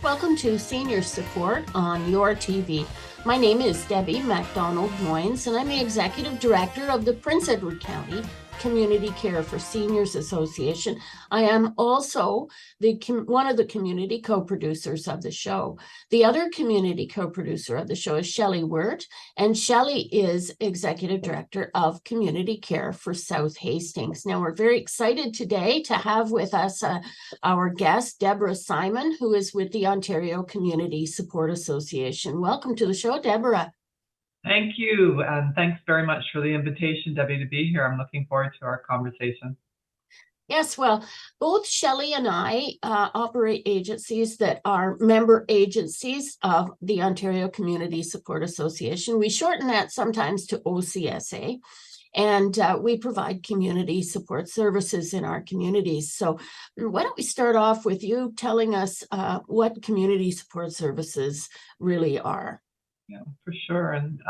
Welcome to Senior Support on Your TV. My name is Debbie MacDonald-Moynes, and I'm the Executive Director of the Prince Edward County Community Care for Seniors Association. I am also one of the community co-producers of the show. The other community co-producer of the show is Shelley Wirt, and Shelley is Executive Director of Community Care for South Hastings. Now, we're very excited today to have with us our guest, Deborah Simon, who is with the Ontario Community Support Association. Welcome to the show, Deborah. Thank you, and thanks very much for the invitation, Debbie, to be here. I'm looking forward to our conversation. Yes, well, both Shelley and I operate agencies that are member agencies of the Ontario Community Support Association. We shorten that sometimes to OCSA, and we provide community support services in our communities. So why don't we start off with you telling us what community support services really are? Yeah, for sure. And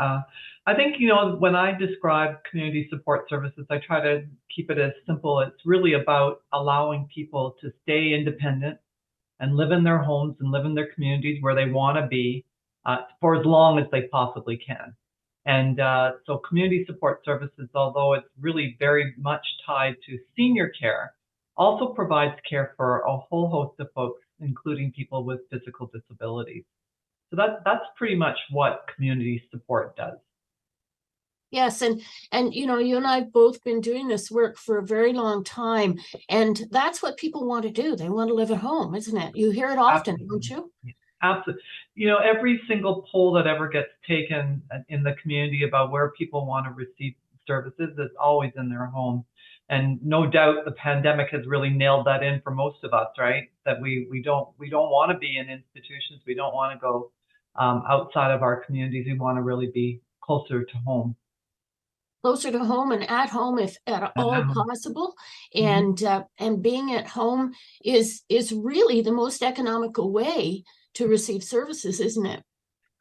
I think, when I describe community support services, I try to keep it as simple. It's really about allowing people to stay independent and live in their homes and live in their communities where they want to be for as long as they possibly can. And so community support services, although it's really very much tied to senior care, also provides care for a whole host of folks, including people with physical disabilities. So that's pretty much what community support does. Yes, and you and I have both been doing this work for a very long time, and that's what people want to do. They want to live at home, isn't it? You hear it often, don't you? Absolutely. Every single poll that ever gets taken in the community about where people want to receive services is always in their home. And no doubt the pandemic has really nailed that in for most of us, right? That we don't want to be in institutions. We don't want to go outside of our communities. We want to really be closer to home. Closer to home and at home if at all possible. And being at home is really the most economical way to receive services, isn't it?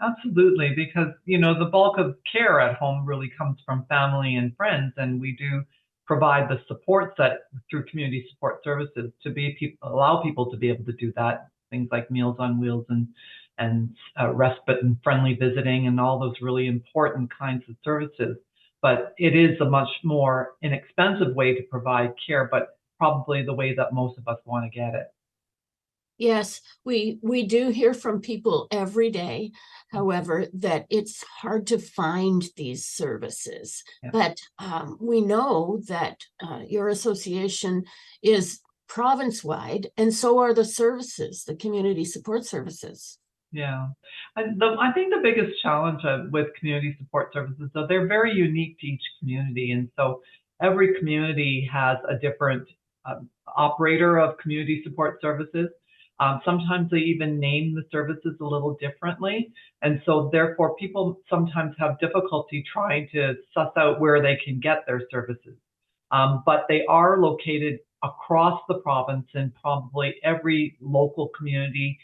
Absolutely, because the bulk of care at home really comes from family and friends, and we do provide the supports that through community support services to allow people to be able to do that. Things like Meals on Wheels and respite and friendly visiting and all those really important kinds of services. But it is a much more inexpensive way to provide care, but probably the way that most of us want to get it. Yes, we do hear from people every day, however, that it's hard to find these services. Yeah. But we know that your association is province-wide, and so are the services, the community support services. Yeah, I think the biggest challenge with community support services is that they're very unique to each community. And so every community has a different operator of community support services. Sometimes they even name the services a little differently. And so therefore people sometimes have difficulty trying to suss out where they can get their services. But they are located across the province in probably every local community,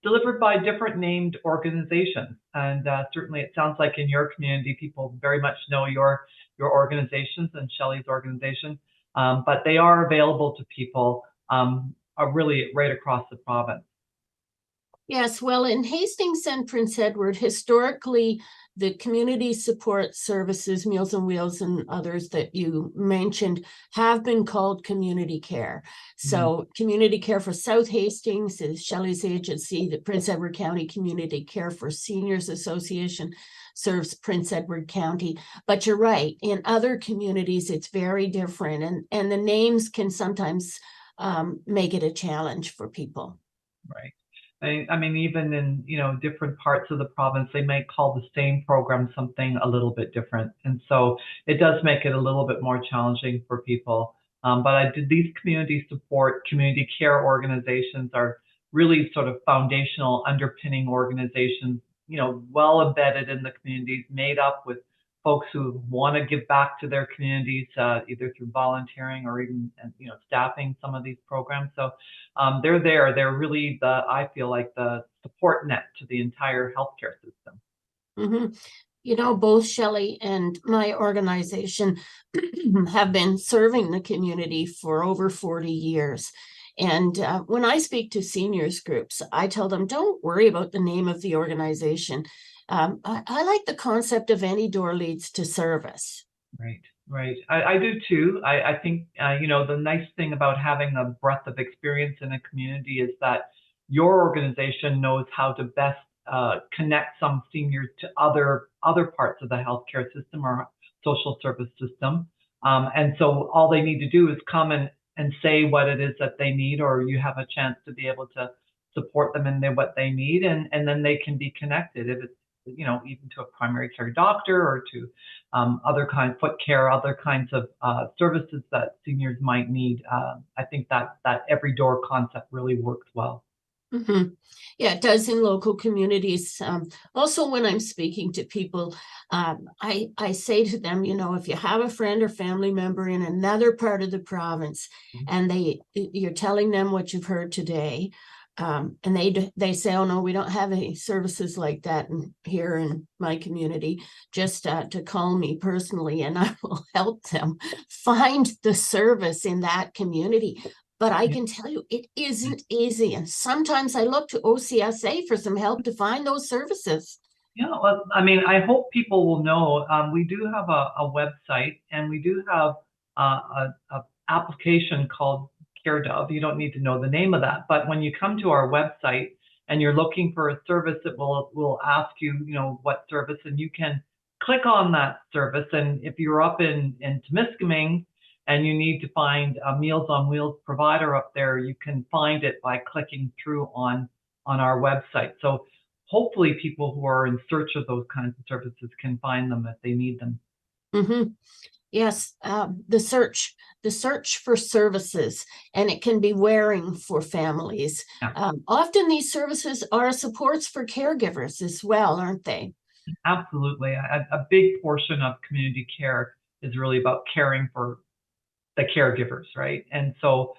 delivered by different named organizations. And certainly it sounds like in your community, people very much know your organizations and Shelley's organization, but they are available to people really right across the province. Yes, well, in Hastings and Prince Edward, historically, the community support services, Meals on Wheels and others that you mentioned, have been called community care. So Community Care for South Hastings is Shelley's agency. The Prince Edward County Community Care for Seniors Association serves Prince Edward County. But you're right, in other communities, it's very different. And the names can sometimes make it a challenge for people. Right. I mean, even in, different parts of the province, they might call the same program something a little bit different. And so it does make it a little bit more challenging for people. But these community support, community care organizations are really sort of foundational underpinning organizations, well embedded in the communities, made up with folks who want to give back to their communities, either through volunteering or even, staffing some of these programs. So they're there. They're really I feel like the support net to the entire healthcare system. Both Shelley and my organization have been serving the community for over 40 years. And when I speak to seniors groups, I tell them, don't worry about the name of the organization. I like the concept of any door leads to service. Right, right. I do too. I think, the nice thing about having a breadth of experience in a community is that your organization knows how to best connect some seniors to other parts of the healthcare system or social service system. And so all they need to do is come and say what it is that they need, or you have a chance to be able to support them in what they need, and then they can be connected. If it's, even to a primary care doctor or to other kinds, foot care, other kinds of services that seniors might need. I think that every door concept really works well. Mm-hmm. Yeah, it does in local communities. Also, when I'm speaking to people, I say to them, if you have a friend or family member in another part of the province, and you're telling them what you've heard today, and they say, oh no, we don't have any services like that here in my community, just to call me personally, and I will help them find the service in that community. But I can tell you, it isn't easy. And sometimes I look to OCSA for some help to find those services. Yeah, well, I mean, I hope people will know we do have a website, and we do have a application called CareDove. You don't need to know the name of that, but when you come to our website and you're looking for a service, it will ask you, what service, and you can click on that service. And if you're up in Temiskaming and you need to find a Meals on Wheels provider up there, you can find it by clicking through on our website. So hopefully people who are in search of those kinds of services can find them if they need them. Mm-hmm. Yes, the search for services, and it can be wearing for families. Yeah. Often these services are supports for caregivers as well, aren't they? Absolutely. A big portion of community care is really about caring for the caregivers, right? And so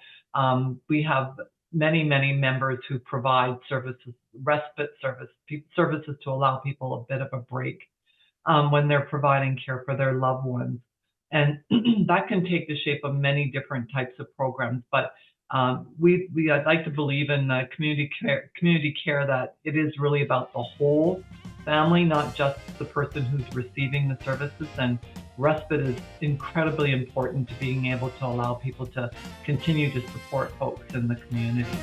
we have many members who provide services, respite services to allow people a bit of a break when they're providing care for their loved ones. And that can take the shape of many different types of programs. But I'd like to believe in community care, that it is really about the whole family, not just the person who's receiving the services. And respite is incredibly important to being able to allow people to continue to support folks in the community.